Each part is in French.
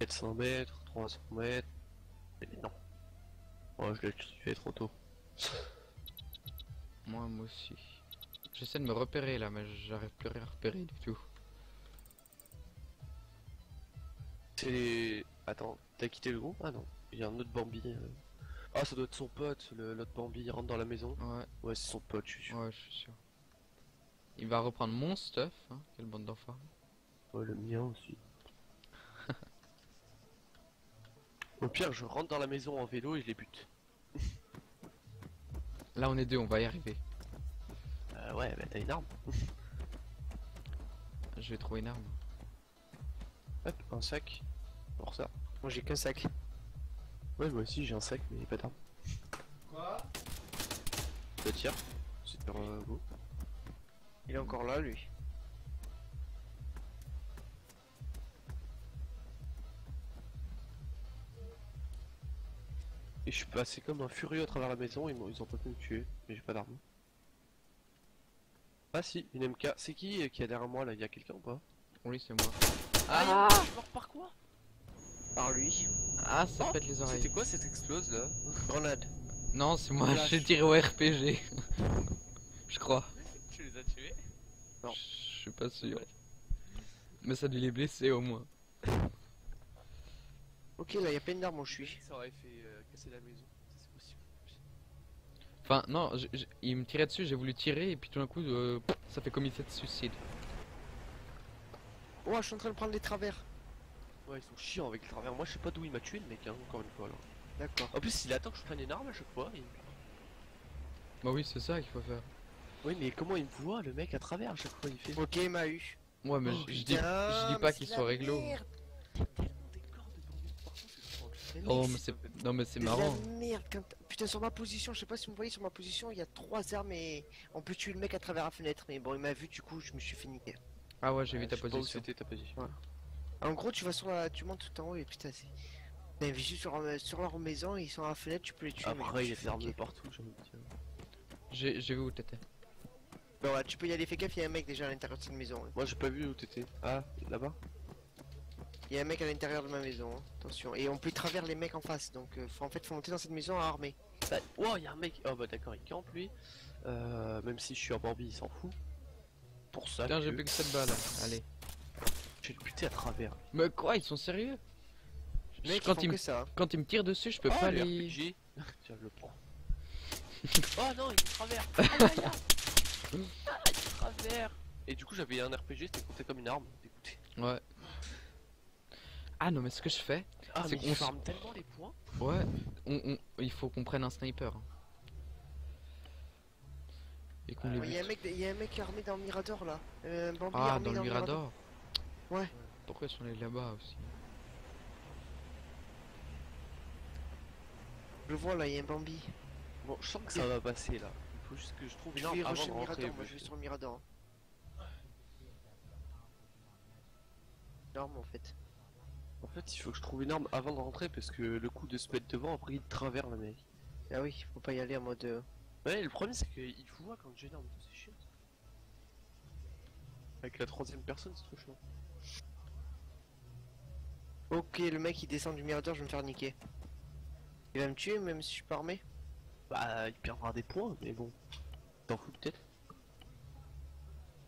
400 mètres, 300 mètres. Mais non. Oh, je l'ai tué trop tôt. Moi aussi. J'essaie de me repérer là, mais j'arrive plus à rien repérer du tout. C'est... Attends, t'as quitté le groupe? Ah non, il y a un autre Bambi. Ah, ça doit être son pote, l'autre Bambi, il rentre dans la maison. Ouais, Ouais, c'est son pote, je suis sûr. ouais, je suis sûr. Il va reprendre mon stuff, hein, quelle bande d'enfants. Ouais, le mien aussi. Au pire, je rentre dans la maison en vélo et je les bute. Là on est deux, on va y arriver. Ouais, bah t'as une arme. Je vais trouver une arme. Hop, un sac. Pour ça. Moi j'ai qu'un sac. Ouais, moi aussi j'ai un sac, mais pas d'arme. Quoi? Bah tiens, c'est super beau. Il est encore là lui. Et je suis passé comme un furieux à travers la maison, ils ont pas pu me tuer, mais j'ai pas d'arme. Ah si, une MK. C'est qui est derrière moi là? Il y a quelqu'un ou pas? Oui, c'est moi. Ah, je suis mort par quoi? Par lui. Ah, ça Oh, pète les oreilles. C'était quoi cette explose là? Grenade. Non, c'est moi, Flash. j'ai tiré au RPG. Je crois. Tu les as tués? Non. Je suis pas sûr. Mais ça a dû les blesser au moins. Ok, là y a plein d'armes où je suis. Ça aurait fait casser la maison, c'est possible. Enfin, non, il me tirait dessus, j'ai voulu tirer et puis tout d'un coup, ça fait comité de suicide. Oh, je suis en train de prendre les travers. Ouais, ils sont chiants avec le travers. Moi je sais pas d'où il m'a tué le mec, hein, encore une fois là. D'accord. En plus, il attend que je prenne une arme à chaque fois. Bah oui, c'est ça qu'il faut faire. Oui, mais comment il me voit le mec à travers à chaque fois il fait? Ok, il m'a eu. Ouais, mais Oh, je dis Putain, pas mais qu'il c'est soit la réglo. merde. Il y a tellement des corps de bambous partout, c'est trop Mais Oh, mec, mais c'est... Non, mais c'est c'est de marrant. la merde. Putain, sur ma position, je sais pas si vous me voyez, sur ma position, il y a 3 armes et on peut tuer le mec à travers la fenêtre. Mais bon, il m'a vu, du coup, je me suis fait niquer. Ah ouais, j'ai vu ta Je sais pas où position. c'était ta position. Ouais. En gros, tu vas sur la... tu montes tout en haut et putain, c'est... T'as un visu sur leur maison, ils sont à la fenêtre, tu peux les tuer. mais je me Après, il y a suis des armes fait de niquer. partout, j'ai envie de dire. J'ai vu où t'étais. Bon, ouais, tu peux y aller, fais gaffe, il y a un mec déjà à l'intérieur de cette maison. Hein. Moi j'ai pas vu où t'étais. Ah, là-bas? Il y a un mec à l'intérieur de ma maison, hein. Attention. Et on peut travers les mecs en face, donc faut monter dans cette maison à armer. Oh, il y a un mec. Oh bah d'accord, il campe lui. Même si je suis en Bambi, il s'en fout. Pour ça. Putain, j'ai que plus que 7 balles. Allez. j'ai le buté à travers. Mais quoi, ils sont sérieux? Mec, Quand ils font il, que ça. Hein. quand il me tire dessus, je peux Oh, pas le les... RPG. Tiens, je le prends. Oh non, il me travers. Aïe, aïe, aïe. Ah, il me travers. Et du coup, j'avais un RPG, c'était compté comme une arme. Écoutez. Ouais. Ah non, mais ce que je fais, Ah, c'est mais qu'on il farme tellement les points. ouais, il faut qu'on prenne un sniper. Hein. Et qu'on les Il y a un bute. mec, il y a un mec armé dans le Mirador là. Un Bambi Ah, armé dans le Mirador. Ouais. Pourquoi ils sont allés là-bas aussi? Je le vois là, il y a un Bambi. Bon, je sens que ça va passer là. Il faut juste que je trouve une Je arme vais avant rusher de le rentrer. Mirador, moi je vais sur le Mirador. L'arme en fait. En fait, il faut que je trouve une arme avant de rentrer parce que le coup de se mettre devant, après il te travers le mec. Ah oui, faut pas y aller en mode. Ouais, le problème c'est qu'il voit quand j'ai une arme, c'est chiant. Avec la troisième personne, c'est trop chiant. Ok, le mec il descend du Mirador, je vais me faire niquer. Il va me tuer même si je suis pas armé. Bah, il perdra des points, mais bon. T'en fous peut-être.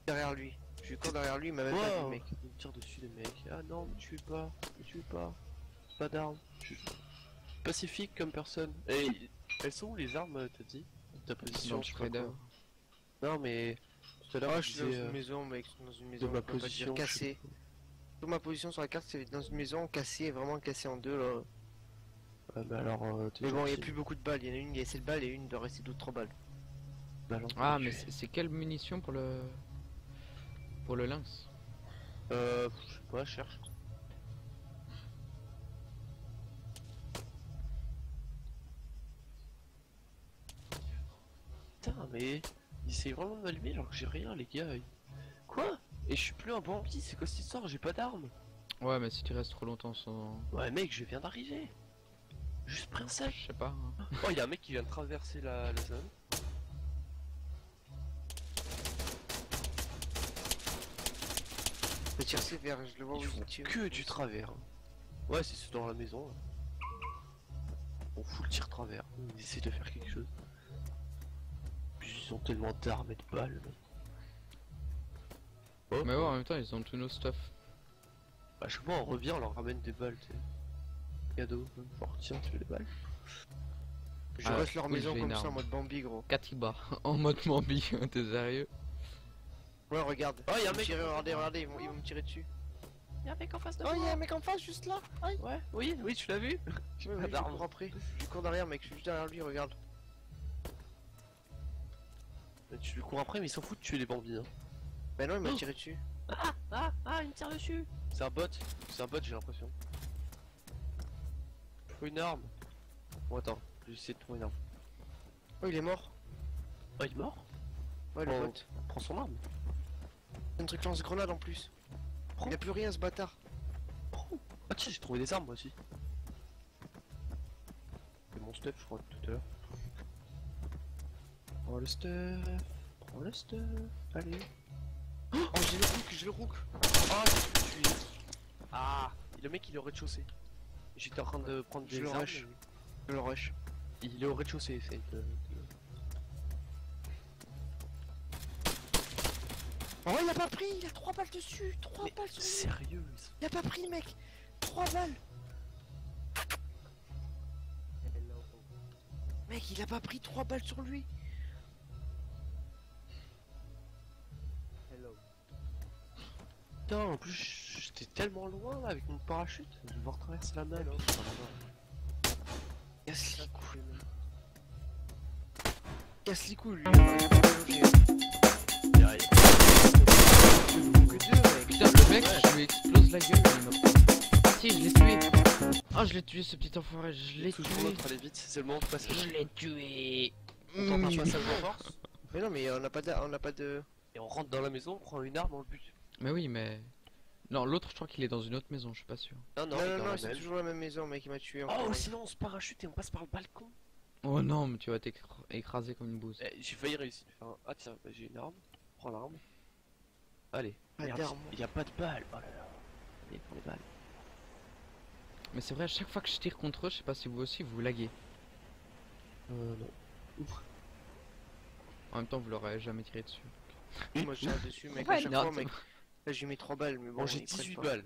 Derrière lui. Je suis quand derrière lui, il m'a même pas vu le mec. Il me tire dessus les mecs. Ah non, me tue pas, me tue pas. Pas d'armes. Je suis pacifique comme personne. Et elles sont où les armes, t'as dit? Ta position, Dans le je sais pas Shredder. quoi. Non mais tout à l'heure Ah, tu je suis dans disais une maison, mec, dans une maison. de ma on peut pas dire position. je sais cassée. pas. Sur ma position sur la carte, c'est dans une maison cassée, vraiment cassée en deux là. Ouais, mais alors, Mais bon, il y a plus beaucoup de balles. Il y en a une, il y a 7 balles et une doit rester d'autres 3 balles. Ah, mais c'est quelle munition pour le. Pour le lynx? Je sais pas, je cherche. Putain, mais il essaye vraiment de m'allumer alors que j'ai rien, les gars. Quoi? Et je suis plus un Bambi, c'est quoi cette histoire? J'ai pas d'armes. Ouais, mais si tu restes trop longtemps sans. Ouais, mec, je viens d'arriver. Juste pris un sac. Je sais pas. Hein. Oh, y'a un mec qui vient de traverser la zone. Le tir sévère, je le vois où Ils font il tire. que du travers. Ouais, c'est dans la maison. Là. On fout le tir travers. Ils essaient de faire quelque chose. Puis ils ont tellement d'armes et de balles. Oh, Mais ouais, en même temps, ils ont tous nos stuff. à chaque fois on revient, on leur ramène des balles, tu sais. Cadeau, genre tiens, tu veux des balles? Je Ah, reste leur oui, maison j'ai comme une ça en arme. mode Bambi, gros. Katiba, en mode Bambi, t'es sérieux? Ouais, regarde. Oh, y'a un Ils vont me mec. tirer, regardez, ils vont me tirer dessus. Y'a un mec en face de Oh, moi. il y a un mec en face, juste là. Aïe. Ouais, oui, tu l'as vu? J'ai Ouais, pas oui, je d'armes. cours après. Je cours derrière, mec. Je suis juste derrière lui, regarde. Tu lui cours après, mais il s'en fout de tuer les bambis. Hein. Bah non, il m'a Oh. tiré dessus. Il me tire dessus. C'est un bot, j'ai l'impression. Faut une arme. Bon, attends, je vais essayer de trouver une arme. Oh, il est mort. Oh, il est mort? Ouais, le Oh. bot. Prends son arme. C'est un truc lance-grenade en plus. Prends. Il a plus rien, ce bâtard. Ah, tiens, j'ai trouvé des armes moi aussi. C'est mon stuff, je crois, tout à l'heure. Prends le stuff. Prends le stuff. Allez. Oh, j'ai le rook. Ah, j'ai pu tuer. Ah, le mec il est au rez-de-chaussée. J'étais en train de prendre Je des le armes. rush. Je le rush. Il est au rez-de-chaussée, essaye de... Oh, il a pas pris, il a 3 balles dessus. 3 Mais balles sur lui. sérieux Il a pas pris, mec. 3 balles. Mec, il a pas pris 3 balles sur lui. Putain, en plus j'étais tellement loin là avec mon parachute. Je vais devoir traverser la mer. Casse les couilles. Casse les couilles, lui. Il arrive. Que deux, mec. Putain, le mec, je lui explose la gueule, il m'a. Ah si, je l'ai tué. Ah, je l'ai tué, ce petit enfoiré, je l'ai Toujours tué. l'autre, allez vite, c'est le moment de passer. Je l'ai tué. On tente un passage en force Mais non, mais on n'a pas de. et on rentre dans la maison, on prend une arme, on le bute. Mais oui, mais. Non, l'autre, je crois qu'il est dans une autre maison, je suis pas sûr. Non, Non, il est non, dans non, la c'est même. toujours la même maison, mec, il m'a tué. Oh, encore. sinon on se parachute et on passe par le balcon. Oh non, mais tu vas t'écraser comme une bouse. J'ai failli réussir. Enfin, ah tiens, bah, j'ai une arme. Prends l'arme. Allez. Pas Merde, d'arme. il y a pas de balles. Oh là là. Allez, prends les balles. Mais c'est vrai, à chaque fois que je tire contre eux, je sais pas si vous aussi, vous laguez. Non. En même temps, vous l'aurez jamais tiré dessus. Moi, je tire dessus, mec, Ouais, à chaque non, fois, mec. Là, j'ai mis 3 balles, mais bon, Bon, j'ai ils prennent 18 pas. balles.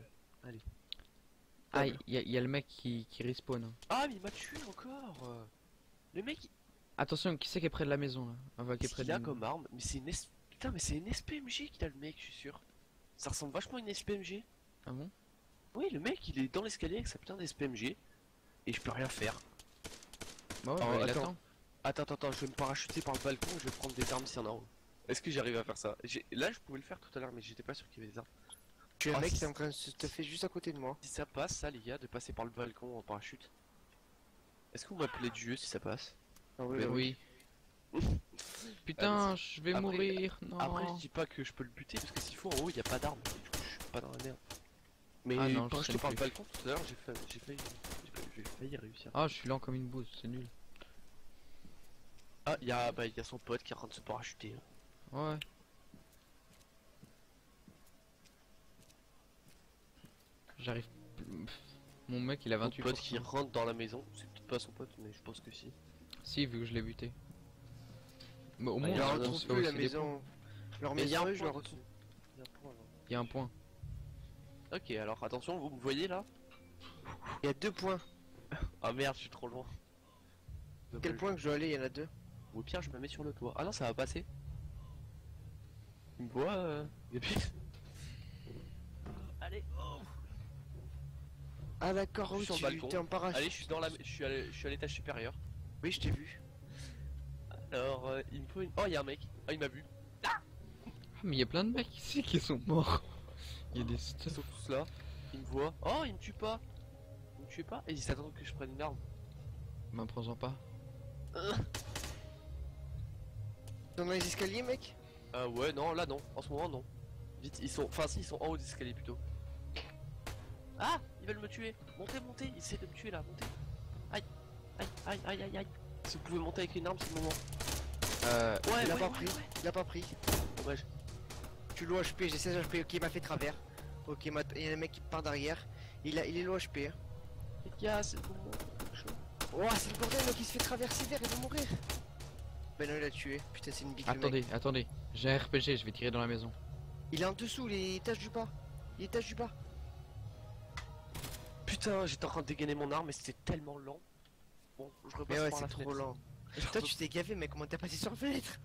Ah, il y a le mec qui respawn. Hein. Ah, mais il m'a tué encore. Le mec, Attention, qui c'est qui est près de la maison là? Enfin, qui est qu'est-ce près qu'il de a comme arme? Mais c'est une putain, mais c'est une SPMG qu'il a le mec, je suis sûr. Ça ressemble vachement à une SPMG. Ah bon? Oui, le mec, il est dans l'escalier avec sa putain d'SPMG. Et je peux rien faire. Bah ouais, Oh, bah, il attends. attend. Attends, je vais me parachuter par le balcon, je vais prendre des armes s'il y en a en haut. Est-ce que j'arrive à faire ça? Là, je pouvais le faire tout à l'heure, mais j'étais pas sûr qu'il y avait des armes. Tu es un Ah, mec si- qui est en train de se stuffer juste à côté de moi. Si ça passe, ça, les gars, de passer par le balcon en parachute. Est-ce que vous m'appelez Dieu si ça passe? Ah Mais Oui. Putain, je vais Après- mourir. Non. Après, je dis pas que je peux le buter parce que s'il faut en haut, il y a pas d'armes. Du coup, je suis pas dans la merde. Mais Ah non, quand je je sais te parle plus. balcon tout à l'heure, j'ai failli réussir. Ah, je suis lent comme une bouse, c'est nul. Ah, il y a son pote qui est en train de se parachuter. Là. Ouais. J'arrive. Mon mec, il a Son 28%. pote qui rentre dans la maison. C'est peut-être pas son pote, mais je pense que si. Si, vu que je l'ai buté. Mais au Ah, moins, il y Je a la un on retrouve se fait plus, la aussi des points. maison. Leur Mais il y a maison, un je la point retrouve. dessus. Il y a un point, là. Il y a un point. Ok, alors attention, vous me voyez là? Il y a 2 points. Ah merde, je suis trop loin. Quel point que je dois aller? Il y en a 2. Ou au pire, je me mets sur le toit. Ah non, ça va passer. Il me voit, Allez, oh. Ah d'accord, Je oui, suis sur le balcon. t'es en parachute. Allez, je suis je suis à l'étage supérieur. Oui, je t'ai vu. Alors, il me faut une... Oh, il y a un mec. Oh, il m'a vu. Ah, mais il y a plein de mecs ici qui sont morts. Il y a des Ils stuff. sont tous là. Il me voit. Oh, il me tue pas. Il me tue pas. Et il s'attend que je prenne une arme. M'en prends-en pas. Dans les escaliers, mec. Ouais, non, là non. En ce moment, non. Vite, ils sont... Enfin, si, ils sont en haut des escaliers plutôt. Ah, ils veulent me tuer. Montez, montez. Ils essaient de me tuer là. Montez. Aïe. Aïe, aïe, aïe, aïe, aïe. Si vous pouvez monter avec une arme, c'est le moment. Ouais, Il a ouais, pas ouais, pris. ouais. Il a pas pris. Dommage. Tu low HP, j'ai 16 HP. Ok, il m'a fait travers. Ok, il y a un mec qui part derrière. Il est low HP. Hein. Les gars, c'est le moment. Oh, c'est le bordel, mec, il se fait traverser vers, il va mourir. Ben non, il a tué. Putain, c'est une bite. le mec. Attendez, attendez. J'ai un RPG, je vais tirer dans la maison. Il est en dessous, les étages du bas. Les étages du bas. Putain, j'étais en train de dégainer mon arme, mais c'était tellement lent. Bon, je repasse Mais ouais, par c'est la trop fenêtre. lent. Toi, tu t'es gavé, mec, comment t'as passé sur la fenêtre?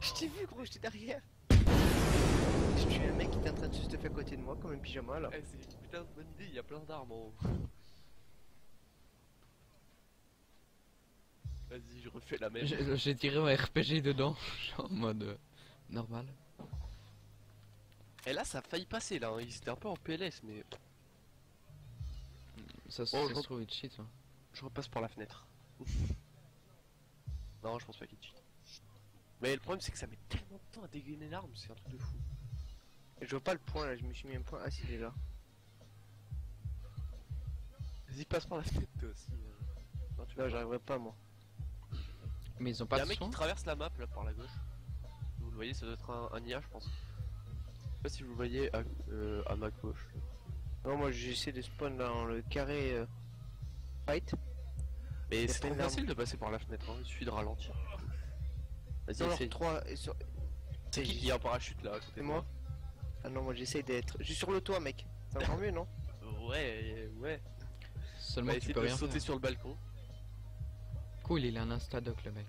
Je t'ai vu, gros, j'étais derrière. Je tue un mec qui était en train de se stuffer à côté de moi, comme un pyjama là. Eh, c'est une putain de bonne idée, il y a plein d'armes en haut. Vas-y, je refais la même. J'ai tiré un RPG dedans. En mode normal. Et là, ça a failli passer là, hein. Ils étaient un peu en PLS, mais Ça Oh, se je- trouve il cheat. Hein. je repasse par la fenêtre. Non, je pense pas qu'il cheat. Mais le problème, c'est que ça met tellement de temps à dégainer l'arme, c'est un truc de fou. Et je vois pas le point là, je me suis mis un point. Ah, si, il est là. Vas-y, passe par la fenêtre toi aussi. Non, tu Non, vois. j'arriverai pas moi. Mais ils ont Il y pas a un de mec son. qui traverse la map là par la gauche. Vous le voyez, ça doit être un IA, je pense. Je sais pas si vous le voyez à ma gauche. Non, moi j'essaie de spawn dans le carré fight. Mais Y a c'est trop plein d'armes. facile de passer par la fenêtre, hein. Il suffit de ralentir. Vas-y, Sur leurs essaye. 3. C'est qui est en parachute là à côté C'est de moi. Ah non, moi j'essaie d'être. Je suis sur le toit, mec. C'est encore mieux, non? Ouais, ouais. On Seulement va tu essayer peux de rien sauter faire. sur le balcon. Cool, il a un instadoc le mec.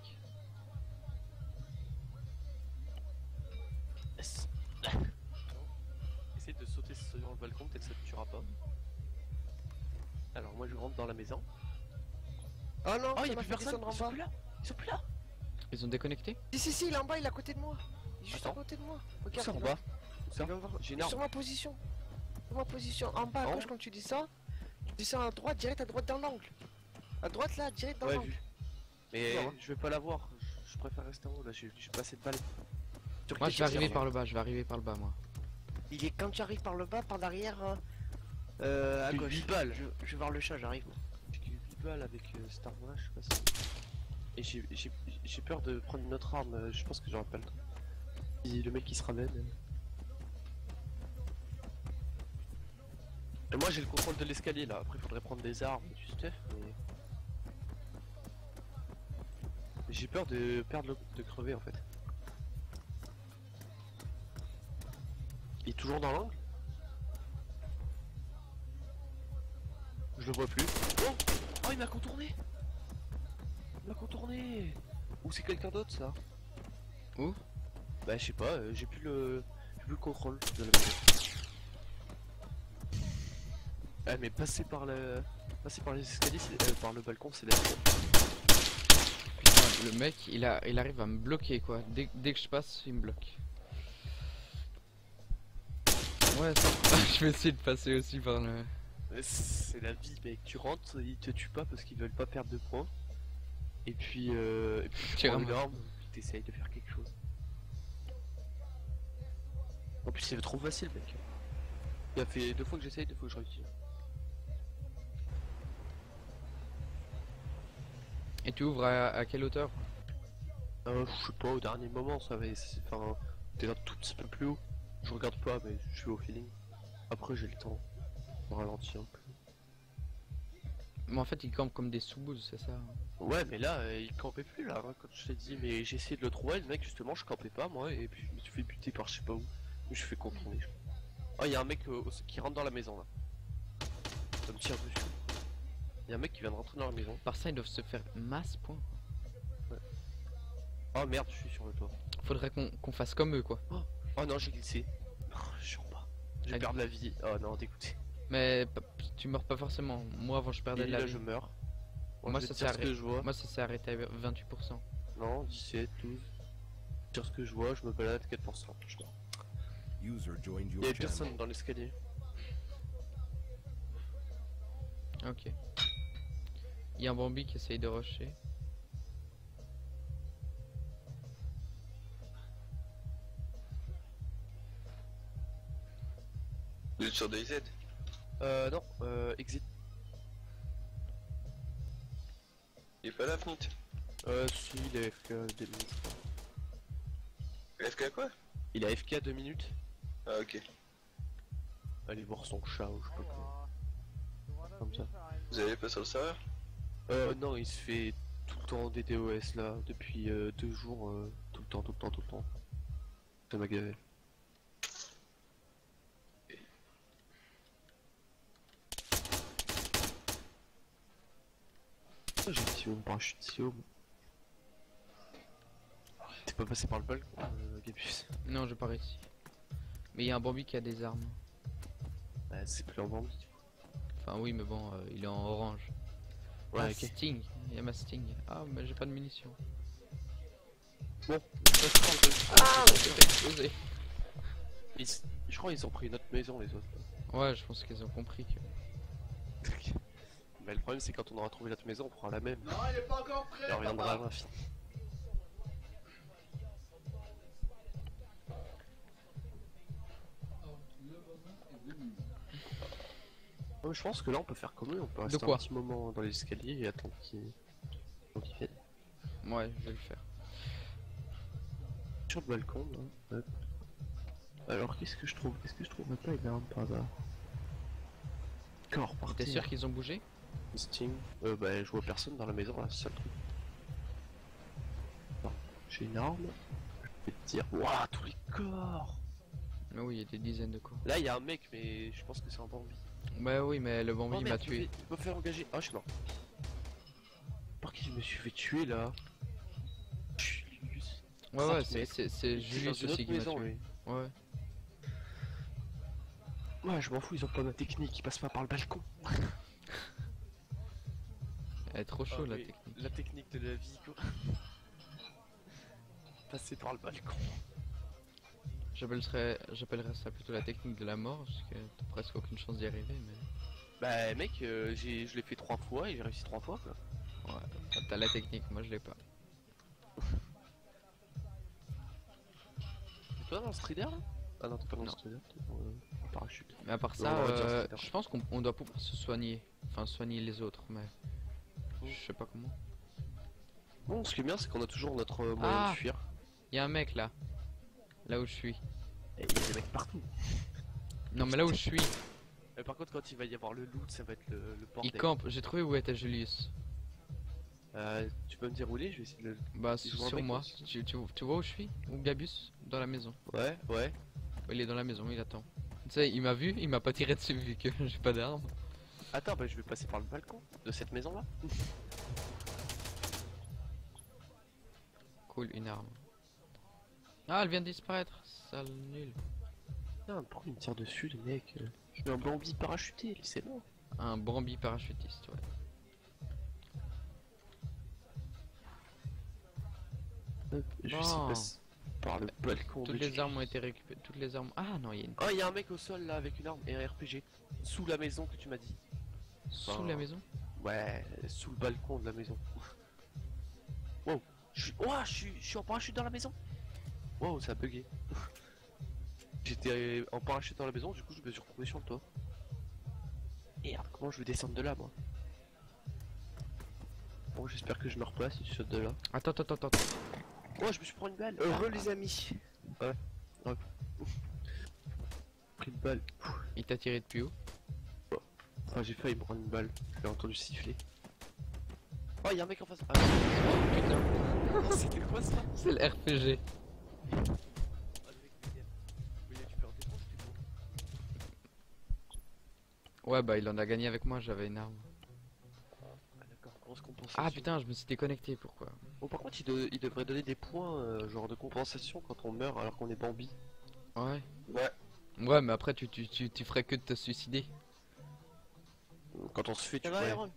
Essaye de sauter sur le balcon, peut-être ça te tuera pas. Alors moi je rentre dans la maison. Oh non, Oh, ça y'a m'a plus fait personne, descendre en ils sont bas. plus là. Ils sont plus là. Ils ont déconnecté? Si, il est en bas, il est à côté de moi. Il est juste Attends. à côté de moi. Où Regarde, ça en il va- bas? Où ça? il va voir- J'ai une il est arme. sur ma position. Sur ma position. En bas à En gauche, haut quand tu dis ça, tu dis ça à droite, direct à droite dans l'angle. À droite là, direct dans Ouais, l'angle. vu. Mais Non. je vais pas la voir. Je préfère rester en haut là, j'ai pas assez de balles. Moi je vais arriver par le bas, je vais arriver par le bas moi. Il est quand tu arrives par le bas, par derrière, à J'ai gauche. 8 balles. Je vais voir le chat, j'arrive. J'ai que 8 balles avec cette arme là, je sais pas si. Et j'ai peur de prendre une autre arme, je pense que j'aurai pas le temps. Si le mec il se ramène. Et moi j'ai le contrôle de l'escalier là, après il faudrait prendre des armes et du stuff, mais. J'ai peur de perdre de crever en fait. Il est toujours dans l'angle. Je le vois plus. Oh, oh il m'a contourné. Il m'a contourné. Ou c'est quelqu'un d'autre ça? Où? Bah je sais pas, j'ai plus le contrôle de la maison. Ah mais passer par les escaliers, par le balcon, c'est la Putain, le mec il arrive à me bloquer quoi. Dès que je passe, il me bloque. Ouais, ça... je vais essayer de passer aussi par le... C'est la vie mec, tu rentres, ils te tuent pas parce qu'ils veulent pas perdre de points. Et puis tu prends une arme, puis t'essayes de faire quelque chose. En plus c'est trop facile mec. Il a fait 2 fois que j'essaye, 2 fois que je réussis. Et tu ouvres à quelle hauteur? Je sais pas, au dernier moment ça va, enfin, t'es un tout petit peu plus haut. Je regarde pas mais je suis au feeling. Après j'ai le temps, on ralentit un peu. Mais en fait il campe comme des sous-bouses, c'est ça? Ouais mais là il campait plus là, hein, quand je t'ai dit, mais j'ai essayé de le trouver, le mec justement je campais pas moi, et puis je me suis fait buter par je sais pas où. Je fais contourner. Oh il y a un mec qui rentre dans la maison là. Ça me tire dessus. Il y a un mec qui vient de rentrer dans la maison. Par ça ils doivent se faire masse point. Oh merde je suis sur le toit. Faudrait qu'on fasse comme eux quoi. Oh non j'ai glissé. Oh, je suis en bas. Je vais Ah, perdre la vie. Oh non dégoûté. Mais tu meurs pas forcément. Moi avant je perdais Et de la là vie. je meurs. Moi, je vais ça te dire s'est ce que je vois. Moi ça s'est arrêté à 28%. Non, 17, 12. Sur ce que je vois, je me balade 4%. Je meurs. User joined Il your y a channel. personne dans l'escalier. Ok. Il y a un Bambi qui essaye de rusher. Vous êtes sur DayZ? Non, exit. Il est pas là, Fnit? Si, il est AFK 2 minutes. FK quoi? Il est AFK 2 minutes. Ah ok. Allez voir son chat ou je sais pas quoi. Comme ça. Vous allez pas sur le serveur? Non, il se fait tout le temps des DOS là, depuis 2 jours, tout le temps, tout le temps, tout le temps. Ça m'a gavé. Oh, j'ai tiré mon parachute si haut. T'es pas passé par le balcon, Gabus? Non, je pars ici. Mais il y a un Bambi qui a des armes. Bah, c'est plus en Bambi. Enfin oui, mais bon, il est en orange. Ouais, Ah, ok. Sting. Il y a ma Sting. Ah, mais j'ai pas de munitions. Bon, ah, J'ai explosé. je crois qu'ils ont pris notre maison les autres. Ouais, je pense qu'ils ont compris que... Mais le problème c'est quand on aura trouvé notre maison, on prend la même. Non, il est pas encore prêt. Et on reviendra à l'infini. Ouais, je pense que là on peut faire comme eux, on peut rester quoi un petit moment dans les escaliers et attendre qu'ils viennent. Ouais, je vais le faire. Sur le balcon là. Hop. Alors qu'est-ce que je trouve? Est-ce que je trouve pas une arme par hasard? Corps par T'es sûr qu'ils ont bougé? Sting. Bah je vois personne dans la maison là, c'est ça le truc. Non, j'ai une arme. Je vais te dire. Waouh, tous les corps! Mais oui, il y a des dizaines de corps. Là il y a un mec mais je pense que c'est un Bambi. Bah oui, mais le Bambi Oh, m'a merde, tué. Il m'a fait engager. Ah, je suis mort. Par qui je me suis fait tuer là? Julius. Ouais, ouais, c'est Il était Julius dans une aussi autre qui m'a maison, tué. lui. Ouais. Ouais, je m'en fous, ils ont pas ma technique, ils passent pas par le balcon. Elle est trop chaud la mais technique. La technique de la vie, quoi. Passer par le balcon. J'appellerais ça plutôt la technique de la mort, parce que t'as presque aucune chance d'y arriver, mais... Bah, mec, je l'ai fait 3 fois et j'ai réussi 3 fois, quoi. Ouais, t'as la technique, moi je l'ai pas. T'es toi dans le Strider là? Ah non, t'es pas dans le Non. Strider, t'es dans le parachute. Mais à part Non, ça, on va dire Strider. je pense qu'on doit pouvoir se soigner. Enfin, soigner les autres, mais... Je sais pas comment. Bon, ce qui est bien, c'est qu'on a toujours notre moyen Ah. de fuir. Il y a un mec là. Là où je suis. Et il y a des mecs partout. Non mais là où je suis, Mais par contre, quand il va y avoir le loot, ça va être le bordel. il campe. J'ai trouvé où était Julius. Tu peux me dire où il est? Je vais essayer de le... Bah Il joue un sur mec moi. aussi. Tu vois où je suis? Ou Gabus? Dans la maison. Ouais, ouais. Il est dans la maison, il attend. Tu sais, il m'a vu, il m'a pas tiré dessus vu que j'ai pas d'arme. Attends, bah je vais passer par le balcon de cette maison là. Cool, une arme. Ah, elle vient de disparaître, sale nul. Putain, pourquoi il me tire dessus les mecs? Je suis un Bambi parachuté, c'est bon. Un Bambi parachutiste, ouais. Hop, je Bon. passe par le balcon. Toutes les armes ont été récupérées. Toutes les armes. Ah non, il y a une Oh, il y a un mec au sol là avec une arme et un RPG. Sous la maison que tu m'as dit. sous la maison. Ouais, sous le balcon de la maison. Wow, je suis en parachute dans la maison. Wow, ça a bugué. J'étais en parachute dans la maison, du coup je me suis retrouvé sur le toit. Merde, comment je vais descendre de là moi? Bon, j'espère que je me replace si tu sautes de là. Attends. Oh, je me suis pris une balle. Heureux les amis. Pris une balle. Il t'a tiré depuis où? Enfin, j'ai failli me prendre une balle. J'ai entendu siffler. Oh, il y a un mec en face. Ah, Putain, c'était quoi ça? c'est le RPG. Ouais, bah il en a gagné avec moi, j'avais une arme. Ah, d'accord, grosse compensation. Ah putain, je me suis déconnecté, pourquoi? Bon, par contre, il devrait donner des points, genre de compensation quand on meurt alors qu'on est Bambi. Ouais. Ouais. Ouais, mais après tu ferais que de te suicider. Quand on se fait, tu Ça va, vois. Iron?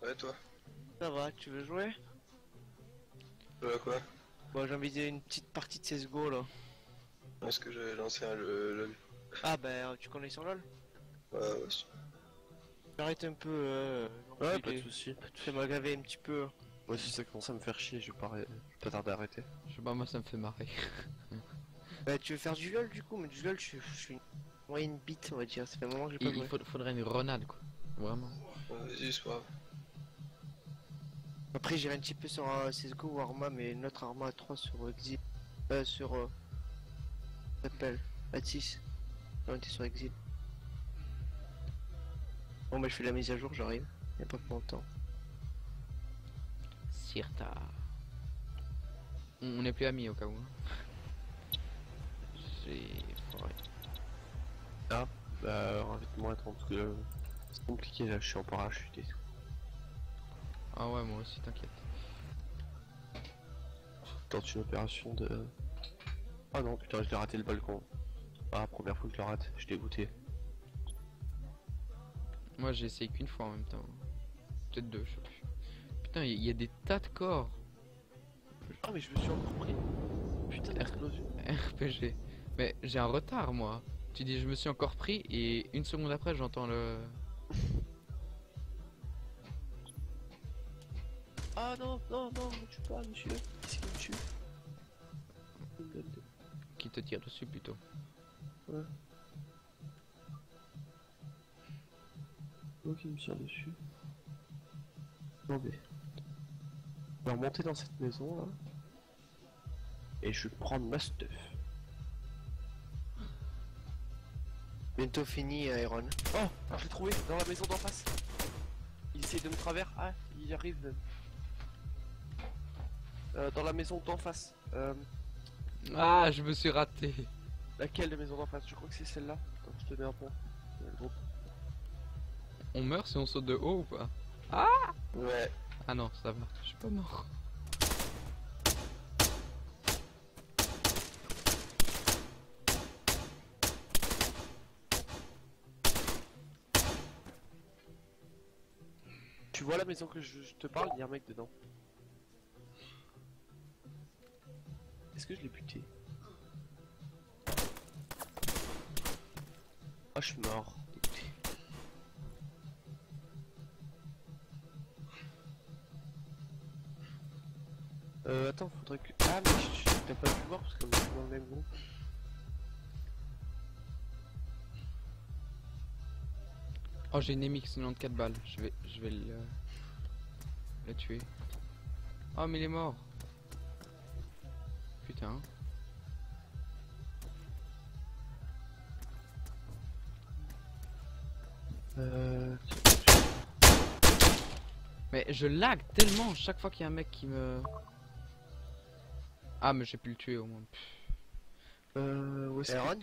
Ouais, toi. Ça va, tu veux jouer? Quoi? Bon, j'ai envie de une petite partie de CSGO là. Est-ce que j'ai lancé un LOL? Ah, bah, tu connais sur LoL? Ouais, ouais. J'arrête un peu. Ouais, pas l'enculé. de soucis. Ça m'a gavé un petit peu. Moi, si ça commence à me faire chier, je vais pas tarder à arrêter. Je sais pas, moi ça me fait marrer. Bah, tu veux faire du LoL du coup? Mais du LoL, je suis une moyenne bite, on va dire. Ça fait un moment que j'ai pas Il joué. faudrait une grenade quoi. Vraiment. Vas-y, c'est pas grave. Après, j'irai un petit peu sur CSGO ou Arma, mais notre Arma 3 sur Exil. Sur. Ça s'appelle Atis. On était sur Exil. Bon, bah, je fais la mise à jour, j'arrive. Y'a pas plus longtemps. Sirta. On est plus amis au cas où. Hein. Faudrait- Bah, invite-moi, attends, parce que c'est compliqué là, je suis en parachute et tout. Ah ouais, moi aussi, t'inquiète. Tente une opération de. Ah non, putain, je l'ai raté le balcon. Ah, première fois que je le rate, je suis dégoûté. Moi j'ai essayé qu'une fois en même temps. Peut-être deux, je sais plus. Putain, il y a des tas de corps. Ah, mais je me suis encore pris. Putain, d'explosion. RPG. Mais j'ai un retard moi. Tu dis je me suis encore pris et une seconde après j'entends le... Ah non, non, non, ne tue pas, monsieur. Qu'est-ce qu'il me tue? qui te tire dessus plutôt. Ok, il me tire dessus. Non mais... Je vais remonter dans cette maison là. Et je vais prendre ma stuff. Bientôt fini, Iron. Oh, je l'ai trouvé dans la maison d'en face. Il essaye de me traverser. Ah, il y arrive même. Dans la maison d'en face. Ah, je me suis raté. Laquelle de maison d'en face? Je crois que c'est celle-là. Attends, je te mets un point. On meurt si on saute de haut ou pas? Ouais. Ah non, ça va, je suis pas mort. Tu vois la maison que je te parle? Il y a un mec dedans. Est-ce que je l'ai buté? Ah, je suis mort. Dégoûté. Attends, faudrait que... Ah, mais t'as pas pu voir parce qu'on est dans le même groupe. Oh, j'ai une MX 94 balles. Je vais le tuer. Oh, mais il est mort. Putain. Mais je lag tellement chaque fois qu'il y a un mec qui me... Ah, mais j'ai pu le tuer au moins. Où est-ce que... Iron